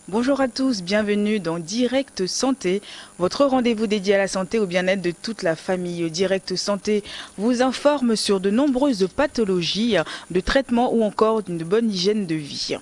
Bonjour à tous, bienvenue dans Direct Santé, votre rendez-vous dédié à la santé et au bien-être de toute la famille. Direct Santé vous informe sur de nombreuses pathologies, de traitements ou encore d'une bonne hygiène de vie.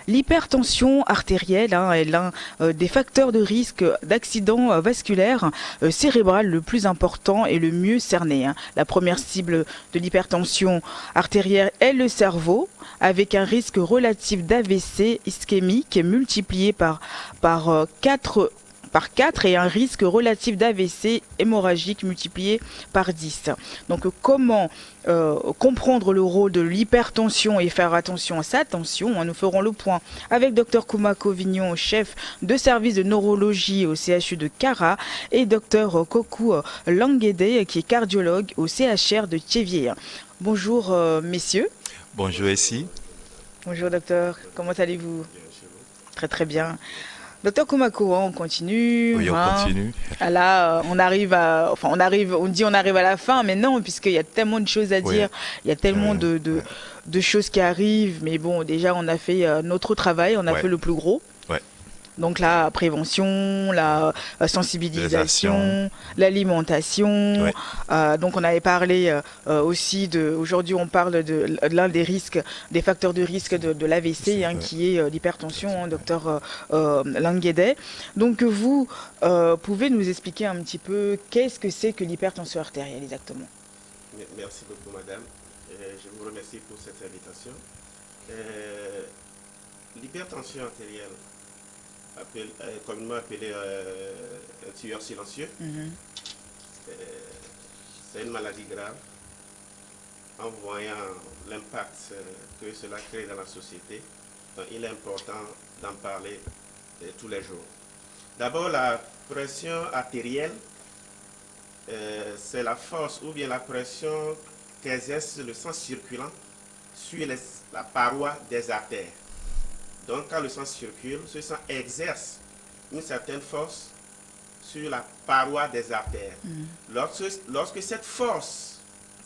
L'hypertension artérielle est l'un des facteurs de risque d'accident vasculaire cérébral le plus important et le mieux cerné. La première cible de l'hypertension artérielle est le cerveau, avec un risque relatif d'AVC ischémique multiplié par 4 et un risque relatif d'AVC hémorragique multiplié par 10. Donc comment comprendre le rôle de l'hypertension et faire attention à sa tension? Nous ferons le point avec Dr Koumako Vignon, chef de service de neurologie au CHU de Kara, et Dr Kokou Languédé, qui est cardiologue au CHR de Thiéviers. Bonjour messieurs. Bonjour ici. Bonjour docteur, comment allez-vous? Bien chez vous. Très très bien. Docteur Koumako, on continue. Oui, on continue. Ah là, on arrive on dit on arrive à la fin, mais non, puisqu'il y a tellement de choses à dire, il y a tellement de choses qui arrivent. Mais bon, déjà, on a fait notre travail, on a fait le plus gros. Ouais. Donc la prévention, la sensibilisation, l'alimentation. Donc on avait parlé aussi aujourd'hui on parle de l'un des risques, des facteurs de risque de l'AVC, qui est l'hypertension, docteur Languédé. Donc vous pouvez nous expliquer un petit peu qu'est-ce que c'est que l'hypertension artérielle exactement? Merci beaucoup madame. Je vous remercie pour cette invitation. L'hypertension artérielle, communément appelé un tueur silencieux. C'est une maladie grave. En voyant l'impact que cela crée dans la société, donc il est important d'en parler tous les jours. D'abord, la pression artérielle, c'est la force ou bien la pression qu'exerce le sang circulant sur la paroi des artères. Donc, quand le sang circule, ce sang exerce une certaine force sur la paroi des artères. Lorsque cette force,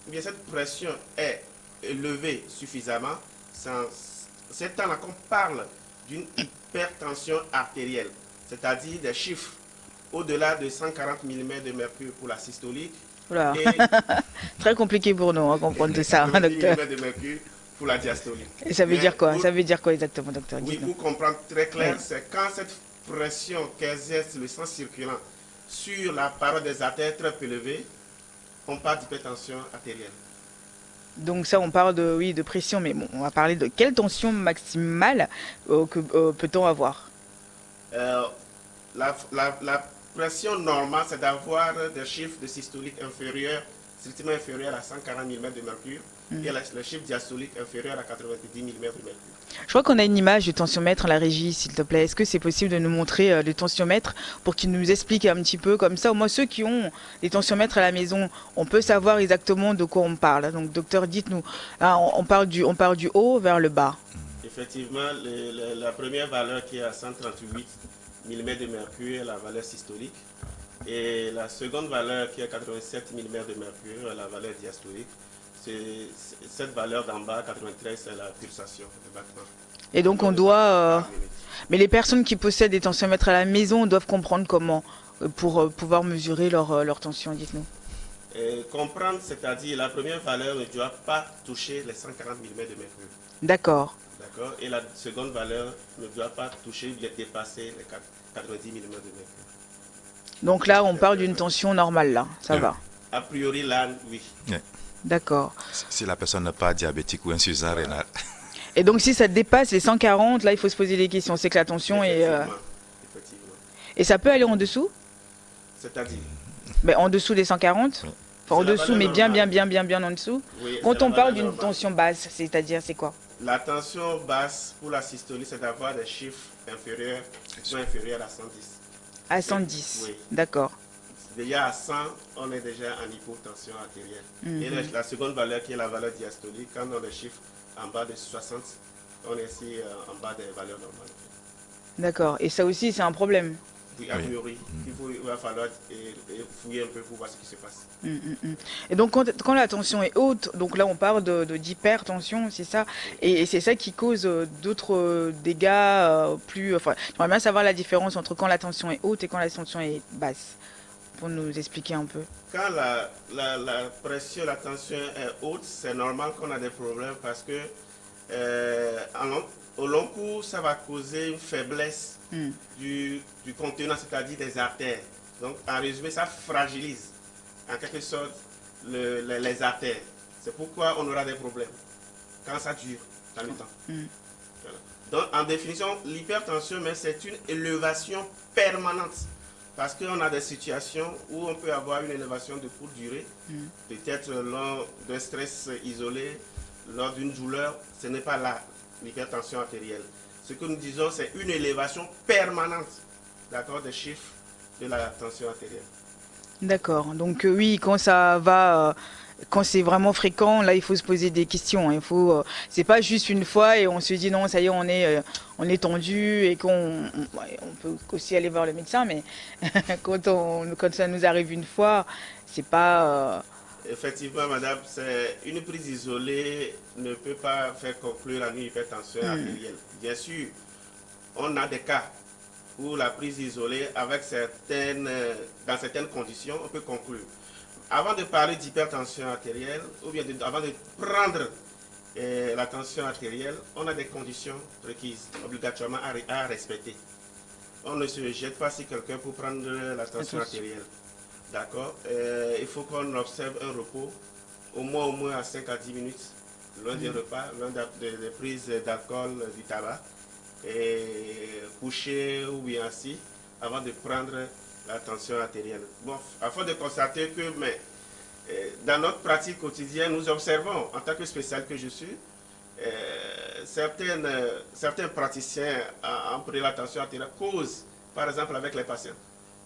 ou bien cette pression est élevée suffisamment, c'est temps-là qu'on parle d'une hypertension artérielle, c'est-à-dire des chiffres au-delà de 140 mm de mercure pour la systolique. Voilà. Très compliqué pour nous à comprendre tout ça, docteur. De mercure pour la diastolique. Et ça veut dire quoi? Ça veut dire quoi exactement, docteur? Oui, pour comprendre très clair, c'est quand cette pression qu'exerce le sang circulant sur la paroi des artères est très élevée, on parle d'hypertension artérielle. Donc ça, on parle de pression, mais bon, on va parler de quelle tension maximale peut-on avoir? La pression normale, c'est d'avoir des chiffres de systolique inférieurs, strictement inférieurs à 140 mm de mercure, et le chiffre diastolique inférieur à 90 mm de mercure. Je crois qu'on a une image du tensiomètre à la régie, s'il te plaît. Est-ce que c'est possible de nous montrer le tensiomètre pour qu'il nous explique un petit peu comme ça? Au moins ceux qui ont des tensiomètres à la maison, on peut savoir exactement de quoi on parle. Donc docteur, dites-nous, là, on part du haut vers le bas. Effectivement, la première valeur qui est à 138 mm de mercure est la valeur systolique. Et la seconde valeur qui est à 87 mm de mercure est la valeur diastolique. Cette valeur d'en bas, 93, c'est la pulsation, le battement. Et donc on doit... Mais les personnes qui possèdent des tensiomètres à la maison doivent comprendre comment pour pouvoir mesurer leur tension, dites-nous. Comprendre, c'est-à-dire la première valeur ne doit pas toucher les 140 mm de mercure. D'accord. D'accord. Et la seconde valeur ne doit pas toucher, dépasser les 90 mm de mercure. Donc là, on parle d'une tension normale, là, ça va. A priori, là, oui. D'accord. Si la personne n'est pas diabétique ou insuffisant rénal. Et donc si ça dépasse les 140, là, il faut se poser des questions. C'est que la tension est... Effectivement. Et ça peut aller en dessous? C'est-à-dire? Mais en dessous des 140? Enfin, en dessous, mais bien en dessous. Oui, quand on parle d'une tension basse, c'est-à-dire, c'est quoi? La tension basse pour la systolie, c'est d'avoir des chiffres inférieurs à 110. À 110, oui. D'accord. Déjà à 100, on est déjà en hypotension artérielle. Et la seconde valeur qui est la valeur diastolique, quand on a des chiffres en bas de 60, on est ici en bas des valeurs normales. D'accord. Et ça aussi, c'est un problème? Oui, a priori, il va falloir fouiller un peu pour voir ce qui se passe. Et donc quand la tension est haute, donc là on parle d'hypertension, c'est ça, et c'est ça qui cause d'autres dégâts plus. Enfin, j'aimerais bien savoir la différence entre quand la tension est haute et quand la tension est basse, pour nous expliquer un peu. Quand la pression, la tension est haute, c'est normal qu'on a des problèmes parce que au long cours, ça va causer une faiblesse du contenant, c'est-à-dire des artères. Donc, en résumé, ça fragilise en quelque sorte les artères. C'est pourquoi on aura des problèmes quand ça dure dans le temps. Voilà. Donc, en définition, l'hypertension, mais c'est une élévation permanente. Parce qu'on a des situations où on peut avoir une élévation de courte durée, peut-être lors d'un stress isolé, lors d'une douleur, ce n'est pas là l'hypertension artérielle. Ce que nous disons, c'est une élévation permanente, d'accord, des chiffres de la tension artérielle. D'accord. Donc oui, quand ça va, quand c'est vraiment fréquent, là il faut se poser des questions. Il faut, c'est pas juste une fois et on se dit non, ça y est, on est tendu et on peut aussi aller voir le médecin, mais quand ça nous arrive une fois, c'est pas. Effectivement, madame, une prise isolée ne peut pas faire conclure à une hypertension artérielle. Bien sûr, on a des cas où la prise isolée, dans certaines conditions, on peut conclure. Avant de parler d'hypertension artérielle, ou bien avant de prendre la tension artérielle, on a des conditions requises, obligatoirement à respecter. On ne se jette pas sur quelqu'un pour prendre la tension artérielle. D'accord. Il faut qu'on observe un repos, au moins à 5 à 10 minutes, loin des repas, loin des prises d'alcool, du tabac, et coucher ou bien assis, avant de prendre la tension artérielle. Bon, afin de constater que dans notre pratique quotidienne, nous observons, en tant que spécialiste que je suis, certains praticiens en prenant la tension artérielle causent, par exemple, avec les patients.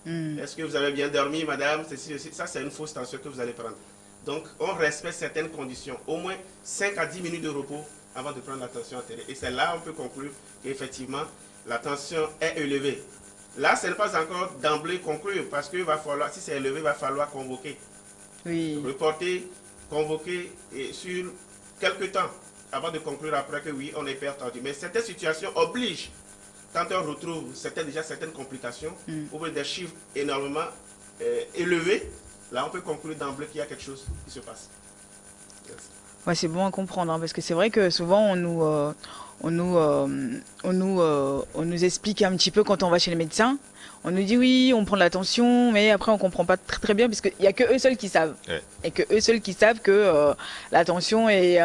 Est-ce que vous avez bien dormi, madame? Ça, c'est une fausse tension que vous allez prendre. Donc, on respecte certaines conditions. Au moins 5 à 10 minutes de repos avant de prendre la tension artérielle. Et c'est là qu'on peut conclure qu'effectivement, la tension est élevée. Là, ce n'est pas encore d'emblée conclure parce que si c'est élevé, il va falloir convoquer. Oui. Reporter, convoquer et sur quelques temps avant de conclure après que oui, on est perdu. Mais certaines situations obligent. Quand on retrouve certaines complications, ou des chiffres énormément élevés, là on peut conclure d'emblée qu'il y a quelque chose qui se passe. Merci. Ouais, c'est bon à comprendre, hein, parce que c'est vrai que souvent on nous explique un petit peu quand on va chez le médecin. On nous dit oui, on prend de la tension, mais après on comprend pas très, très bien parce qu'il y a que eux seuls qui savent. Ouais. Et que eux seuls qui savent que la tension est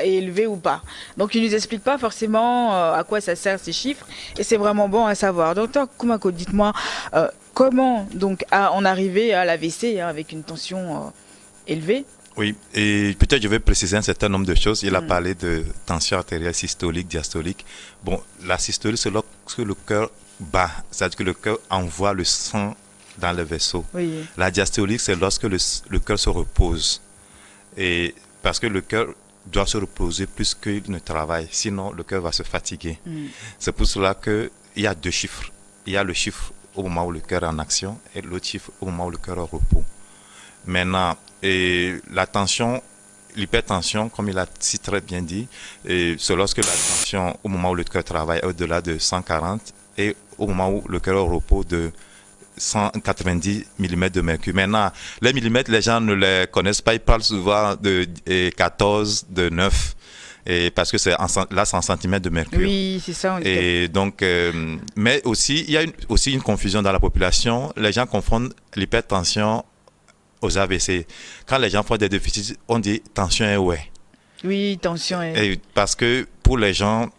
élevée ou pas. Donc ils nous expliquent pas forcément à quoi ça sert ces chiffres et c'est vraiment bon à savoir. Docteur Koumako, dites-moi comment donc en arriver à l'AVC avec une tension élevée? Oui, et peut-être je vais préciser un certain nombre de choses. Il a parlé de tension artérielle systolique, diastolique. Bon, la systolique, c'est lorsque le cœur bat, c'est-à-dire que le cœur envoie le sang dans le vaisseau. Oui. La diastolique, c'est lorsque le cœur se repose. Et parce que le cœur doit se reposer plus qu'il ne travaille, sinon le cœur va se fatiguer. C'est pour cela qu'il y a deux chiffres. Il y a le chiffre au moment où le cœur est en action et l'autre chiffre au moment où le cœur est au repos. Maintenant, la tension, l'hypertension, comme il a si très bien dit, c'est lorsque la tension au moment où le cœur travaille est au-delà de 140 et au moment où le cœur est au repos de 190 mm de mercure. Maintenant, les millimètres, les gens ne les connaissent pas, ils parlent souvent de 14, de 9. Et parce que c'est en centimètres de mercure. Oui, c'est ça. Et donc, mais aussi, il y a aussi une confusion dans la population. Les gens confondent l'hypertension aux AVC. Quand les gens font des déficits, on dit tension et ouais. Oui, tension et... Parce que pour les gens,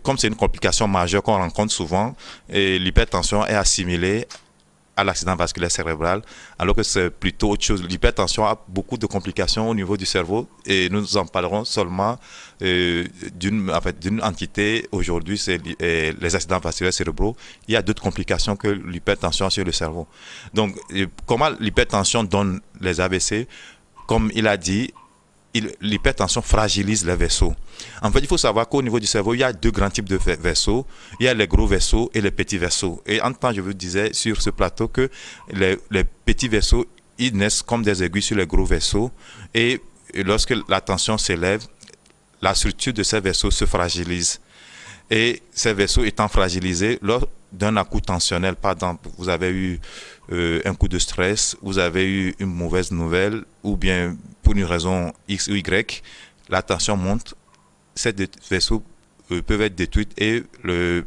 comme c'est une complication majeure qu'on rencontre souvent, l'hypertension est assimilée à l'accident vasculaire cérébral, alors que c'est plutôt autre chose. L'hypertension a beaucoup de complications au niveau du cerveau et nous en parlerons seulement d'une entité aujourd'hui, c'est les accidents vasculaires cérébraux. Il y a d'autres complications que l'hypertension sur le cerveau. Donc, comment l'hypertension donne les AVC? Comme il a dit, l'hypertension fragilise les vaisseaux. En fait, il faut savoir qu'au niveau du cerveau, il y a deux grands types de vaisseaux. Il y a les gros vaisseaux et les petits vaisseaux. Et en temps, je vous disais sur ce plateau que les petits vaisseaux, ils naissent comme des aiguilles sur les gros vaisseaux. Et lorsque la tension s'élève, la structure de ces vaisseaux se fragilise. Et ces vaisseaux étant fragilisés, lors d'un à-coup tensionnel, par exemple, vous avez eu un coup de stress, vous avez eu une mauvaise nouvelle, ou bien pour une raison X ou Y, la tension monte, ces vaisseaux peuvent être détruits et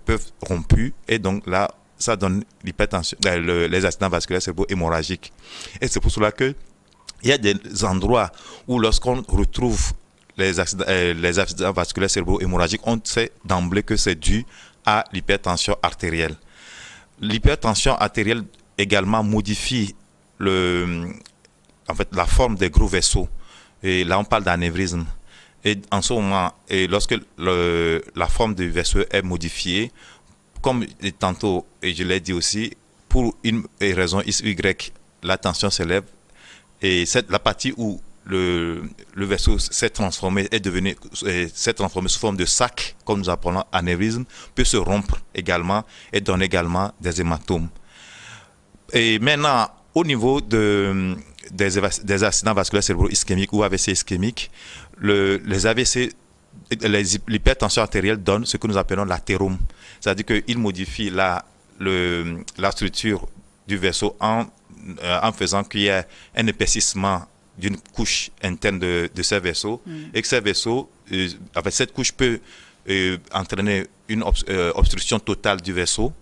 peuvent rompus, et donc là, ça donne l'hypertension, les accidents vasculaires cérébraux hémorragiques. Et c'est pour cela que il y a des endroits où lorsqu'on retrouve les accidents vasculaires cérébraux hémorragiques, on sait d'emblée que c'est dû à l'hypertension artérielle. L'hypertension artérielle également modifie la forme des gros vaisseaux. Et là, on parle d'anévrisme. Et en ce moment, lorsque la forme du vaisseau est modifiée, comme tantôt, et je l'ai dit aussi, pour une raison X ou Y, la tension s'élève. Et la partie où le vaisseau s'est transformé sous forme de sac, comme nous appelons anévrisme, peut se rompre également et donner également des hématomes. Et maintenant, au niveau des accidents vasculaires cérébraux ischémiques ou AVC ischémiques, les AVC, l'hypertension artérielle donne ce que nous appelons l'athérome. C'est-à-dire qu'il modifie la structure du vaisseau en faisant qu'il y ait un épaississement d'une couche interne de ces vaisseaux, et que ces vaisseaux, cette couche peut entraîner une obstruction totale du vaisseau,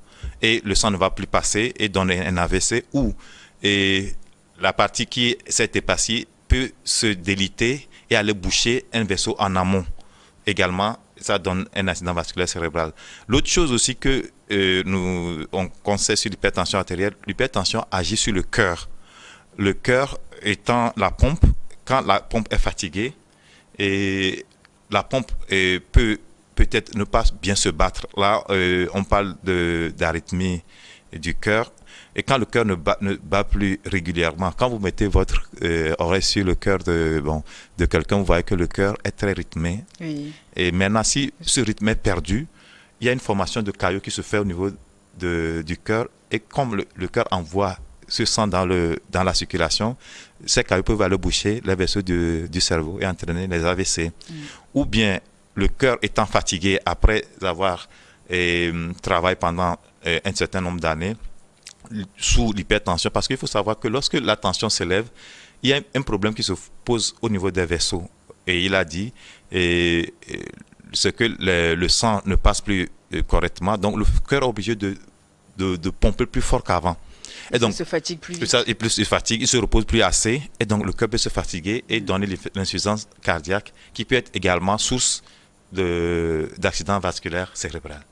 et le sang ne va plus passer et donner un AVC, ou la partie qui s'est épaissie peut se déliter et aller boucher un vaisseau en amont. Également, ça donne un accident vasculaire cérébral. L'autre chose aussi que qu'on sait sur l'hypertension artérielle, l'hypertension agit sur le cœur. Le cœur étant la pompe, quand la pompe est fatiguée, et la pompe peut-être ne pas bien se battre. Là, on parle d'arythmie du cœur. Et quand le cœur ne bat plus régulièrement, quand vous mettez votre oreille sur le cœur de quelqu'un, vous voyez que le cœur est très rythmé. Oui. Et maintenant, si ce rythme est perdu, il y a une formation de caillots qui se fait au niveau du cœur. Et comme le cœur envoie ce sang dans la circulation, ces caillots peuvent aller boucher les vaisseaux du cerveau et entraîner les AVC. Ou bien, le cœur étant fatigué après avoir travaillé pendant un certain nombre d'années, sous l'hypertension, parce qu'il faut savoir que lorsque la tension s'élève, il y a un problème qui se pose au niveau des vaisseaux. Et il a dit c'est que le sang ne passe plus correctement, donc le cœur est obligé de pomper plus fort qu'avant. Et donc, il se fatigue plus vite. Il se fatigue, il se repose plus assez, et donc le cœur peut se fatiguer et donner l'insuffisance cardiaque, qui peut être également source d'accident vasculaire cérébral.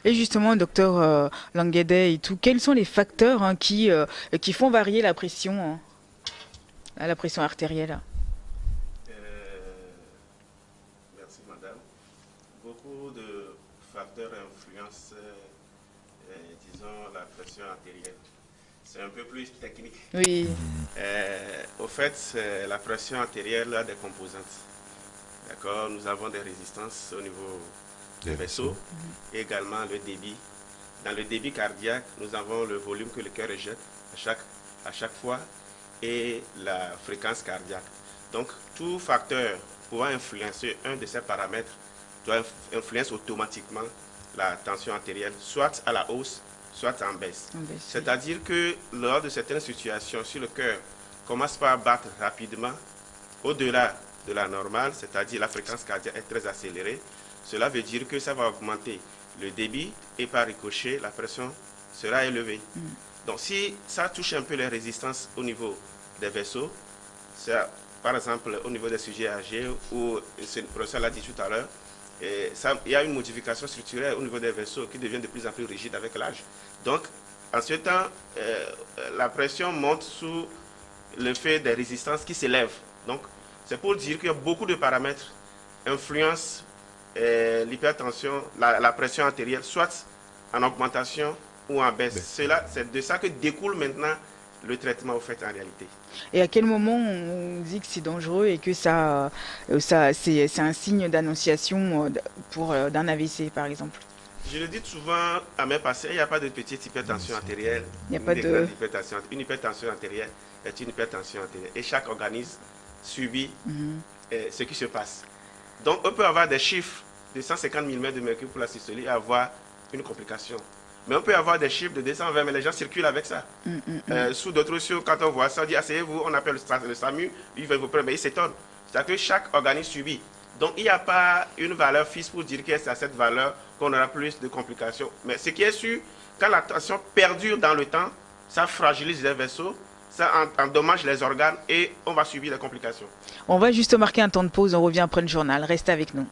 Et justement, docteur Languedet et tout, quels sont les facteurs qui font varier la pression artérielle? Merci, madame. Beaucoup de facteurs influencent, disons, la pression artérielle. C'est un peu plus technique. Oui. Au fait, la pression artérielle a des composantes. D'accord? Nous avons des résistances au niveau des vaisseaux, et également le débit. Dans le débit cardiaque, nous avons le volume que le cœur éjecte à chaque fois et la fréquence cardiaque. Donc, tout facteur pouvant influencer un de ces paramètres doit influencer automatiquement la tension artérielle, soit à la hausse, soit en baisse. C'est-à-dire que lors de certaines situations, si le cœur commence par battre rapidement, au-delà de la normale, c'est-à-dire la fréquence cardiaque est très accélérée, cela veut dire que ça va augmenter le débit et par ricochet, la pression sera élevée. Donc si ça touche un peu les résistances au niveau des vaisseaux, par exemple au niveau des sujets âgés, ou le professeur l'a dit tout à l'heure, il y a une modification structurelle au niveau des vaisseaux qui devient de plus en plus rigide avec l'âge. Donc en ce temps, la pression monte sous le fait des résistances qui s'élèvent. Donc c'est pour dire qu'il y a beaucoup de paramètres influencent l'hypertension, la pression artérielle, soit en augmentation ou en baisse. C'est de ça que découle maintenant le traitement au fait en réalité. Et à quel moment on dit que c'est dangereux et que c'est un signe d'annonciation d'un AVC, par exemple? Je le dis souvent à mes patients, il n'y a pas de petite hypertension artérielle, Il n'y a ni pas de de... grande hypertension. Une hypertension artérielle est une hypertension artérielle. Et chaque organisme subit ce qui se passe. Donc, on peut avoir des chiffres de 150 mm de mercure pour la systolie et avoir une complication. Mais on peut avoir des chiffres de 220, mais les gens circulent avec ça. Sous d'autres choses, quand on voit ça, on dit asseyez-vous, on appelle le SAMU, il va vous prendre, mais il s'étonne. C'est-à-dire que chaque organisme subit. Donc, il n'y a pas une valeur fixe pour dire que c'est à cette valeur qu'on aura plus de complications. Mais ce qui est sûr, quand la tension perdure dans le temps, ça fragilise les vaisseaux, ça endommage les organes et on va subir des complications. On va juste marquer un temps de pause, on revient après le journal. Restez avec nous.